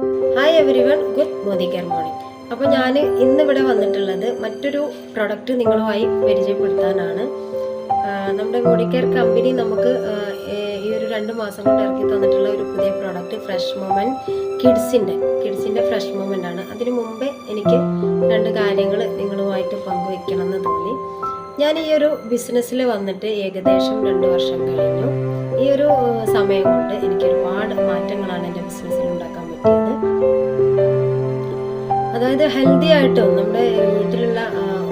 Hi every one, good Modi care morning. അപ്പോൾ ഞാൻ ഇന്നിവിടെ വന്നിട്ടുള്ളത് മറ്റൊരു പ്രൊഡക്റ്റ് നിങ്ങളുമായി പരിചയപ്പെടുത്താനാണ്. നമ്മുടെ മോഡി കെയർ കമ്പനി നമുക്ക് ഈ ഒരു 2 മാസം കൊണ്ട് ഇറക്കി തന്നിട്ടുള്ള ഒരു പുതിയ പ്രോഡക്റ്റ് ഫ്രഷ് മൊമെൻറ്റ് കിഡ്സിൻ്റെ ഫ്രഷ് മൊമെൻ്റ് ആണ്. അതിനു മുമ്പേ എനിക്ക് 2 കാര്യങ്ങൾ നിങ്ങളുമായിട്ട് പങ്കുവെക്കണം എന്ന് തോന്നി. ഞാൻ ഈ ഒരു ബിസിനസ്സിൽ വന്നിട്ട് ഏകദേശം 2 വർഷം കഴിഞ്ഞു. ഈ ഒരു സമയം കൊണ്ട് എനിക്ക് ഒരുപാട് മാറ്റങ്ങളാണ് എൻ്റെ ബിസിനസ്സിൽ ഉണ്ടാക്കാൻ പറ്റിയത്. അതായത് ഹെൽത്തി ആയിട്ടും നമ്മുടെ വീട്ടിലുള്ള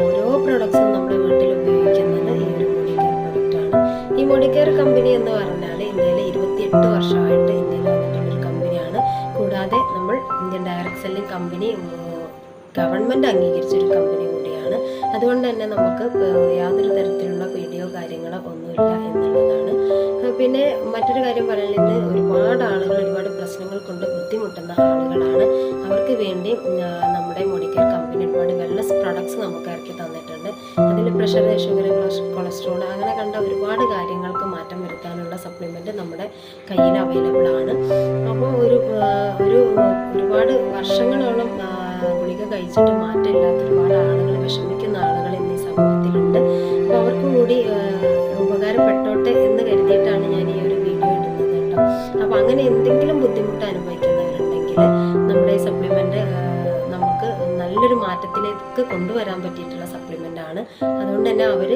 ഓരോ പ്രൊഡക്ട്സും നമ്മുടെ വീട്ടിൽ ഉപയോഗിക്കുന്നത് ഈ ഒരു മോഡി കെയർ പ്രൊഡക്റ്റാണ്. ഈ മോഡി കെയർ കമ്പനി എന്ന് പറഞ്ഞാൽ ഇന്ത്യയിൽ 28 വർഷമായിട്ട് ഇന്ത്യയിൽ വന്നിട്ടുള്ളൊരു കമ്പനിയാണ്. കൂടാതെ നമ്മൾ Indian direct selling company government അംഗീകരിച്ചൊരു കമ്പനി കൂടിയാണ്. അതുകൊണ്ട് തന്നെ നമുക്ക് യാതൊരു തരത്തിലുള്ള പേടിയോ കാര്യങ്ങളോ ഒന്നുമില്ല എന്നുള്ളതാണ്. പിന്നെ മറ്റൊരു കാര്യം പറയുന്നത്, ഒരുപാട് ആളുകൾ ഒരുപാട് പ്രശ്നങ്ങൾ കൊണ്ട് ബുദ്ധിമുട്ടുന്ന ആളുകളാണ്. അവർക്ക് വേണ്ടി നമ്മുടെ മോഡി കെയർ കമ്പനി ഒരുപാട് വെൽനസ് പ്രൊഡക്ട്സ് നമുക്ക് ഇറക്കി തന്നിട്ടുണ്ട്. അതിൽ പ്രഷർ, ഷുഗർ, കൊളസ്ട്രോൾ അങ്ങനെ കണ്ട ഒരുപാട് കാര്യങ്ങൾക്ക് മാറ്റം വരുത്താനുള്ള സപ്ലിമെൻറ്റ് നമ്മുടെ കയ്യിൽ അവൈലബിൾ ആണ്. അപ്പോൾ ഒരുപാട് വർഷങ്ങളോളം ഗുളിക കഴിച്ചിട്ട് മാറ്റമില്ലാത്ത ഒരുപാട് ആളുകൾ, വിഷമിക്കുന്ന ആളുകൾ ഇന്ന് ഈ സമൂഹത്തിലുണ്ട്. അപ്പോൾ അവർക്ക് കൂടി ഉപകാരപ്പെട്ടോട്ടെ എന്ന് കരുതിയിട്ടാണ് ഞാൻ ഈ ഒരു വീഡിയോ ഇടുന്നത് കേട്ടോ. അപ്പോൾ അങ്ങനെ എന്തെങ്കിലും ബുദ്ധിമുട്ട് അനുഭവിക്കുന്നവരുണ്ടെങ്കിൽ നമ്മുടെ ഈ സപ്ലിമെൻറ്റ് നമുക്ക് നല്ലൊരു മാറ്റത്തിലേക്ക് കൊണ്ടുവരാൻ പറ്റിയിട്ടുള്ള സപ്ലിമെൻ്റ് ആണ്. അതുകൊണ്ട് തന്നെ അവർ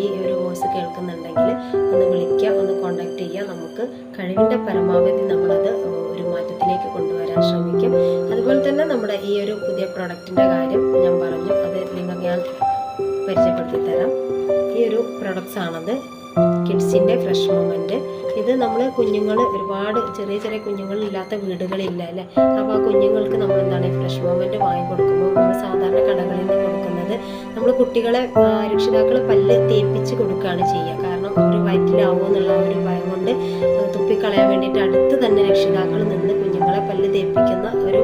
ഈ ഒരു വോയിസ് കേൾക്കുന്നുണ്ടെങ്കിൽ ഒന്ന് വിളിക്കുക, ഒന്ന് കോൺടാക്ട് ചെയ്യുക. നമുക്ക് കഴിവിൻ്റെ പരമാവധി നമ്മളത് ഒരു മാറ്റത്തിലേക്ക് കൊണ്ടുവരാൻ ശ്രമിക്കും. അതുപോലെ തന്നെ നമ്മുടെ ഈ ഒരു പുതിയ പ്രൊഡക്റ്റിൻ്റെ കാര്യം ഞാൻ പറഞ്ഞു, അത് നിങ്ങൾക്ക് ഞാൻ പരിചയപ്പെടുത്തി തരാം. ഈ ഒരു പ്രൊഡക്ട്സ് ആണത്, കിഡ്സിൻ്റെ ഫ്രഷ് മൊമെൻറ്റ്. ഇത് നമ്മൾ കുഞ്ഞുങ്ങൾ, ഒരുപാട് ചെറിയ ചെറിയ കുഞ്ഞുങ്ങളില്ലാത്ത വീടുകളില്ല അല്ലേ. അപ്പോൾ ആ കുഞ്ഞുങ്ങൾക്ക് നമ്മൾ എന്താണ് ഈ ഫ്രഷ് മൊമെൻറ്റ് വാങ്ങിക്കൊടുക്കുമ്പോൾ നമ്മൾ സാധാരണ കടകളിൽ നിന്ന് കൊടുക്കുന്നത്, നമ്മൾ കുട്ടികളെ രക്ഷിതാക്കൾ പല്ല് തേപ്പിച്ച് കൊടുക്കുകയാണ് ചെയ്യുക. കാരണം അവർ വയറ്റിലാവുമോ എന്നുള്ള ഒരു ഭയം കൊണ്ട് തുപ്പിക്കളയാൻ വേണ്ടിയിട്ട് അടുത്ത് തന്നെ രക്ഷിതാക്കൾ നിന്ന് കുഞ്ഞുങ്ങളെ പല്ല് തേപ്പിക്കുന്ന ഒരു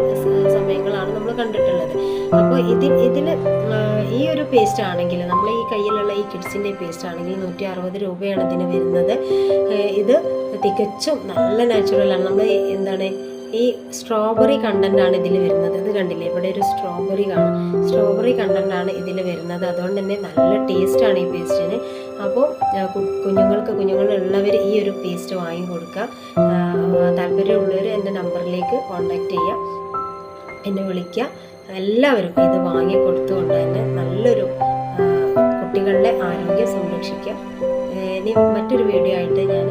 സമയങ്ങളാണ് നമ്മൾ കണ്ടിട്ടുള്ളത്. അപ്പോൾ ഇതിൽ ഈ ഒരു പേസ്റ്റ് ആണെങ്കിൽ, നമ്മൾ ഈ കയ്യിലുള്ള ഈ കിഡ്സിൻ്റെ പേസ്റ്റ് ആണെങ്കിൽ 160 രൂപയാണ് ഇതിന് വരുന്നത്. ഇത് തികച്ചും നല്ല നാച്ചുറലാണ്. നമ്മൾ എന്താണ് ഈ സ്ട്രോബെറി കണ്ടൻ്റാണ് ഇതിൽ വരുന്നത്. ഇത് കണ്ടില്ലേ, ഇവിടെ ഒരു സ്ട്രോബെറി കാണാം. സ്ട്രോബെറി കണ്ടൻ്റാണ് ഇതിൽ വരുന്നത്. അതുകൊണ്ട് തന്നെ നല്ല ടേസ്റ്റാണ് ഈ പേസ്റ്റിന്. അപ്പോൾ കുഞ്ഞുങ്ങളുള്ളവർ ഈ ഒരു പേസ്റ്റ് വാങ്ങി കൊടുക്കുക. താല്പര്യമുള്ളവർ എൻ്റെ നമ്പറിലേക്ക് കോൺടാക്റ്റ് ചെയ്യുക, എന്നെ വിളിക്കുക. എല്ലാവരും ഇത് വാങ്ങി കൊടുത്തുകൊണ്ട് തന്നെ നല്ലൊരു കുട്ടികളുടെ ആരോഗ്യം സംരക്ഷിക്കുക. ഇനി മറ്റൊരു വീഡിയോ ആയിട്ട് ഞാൻ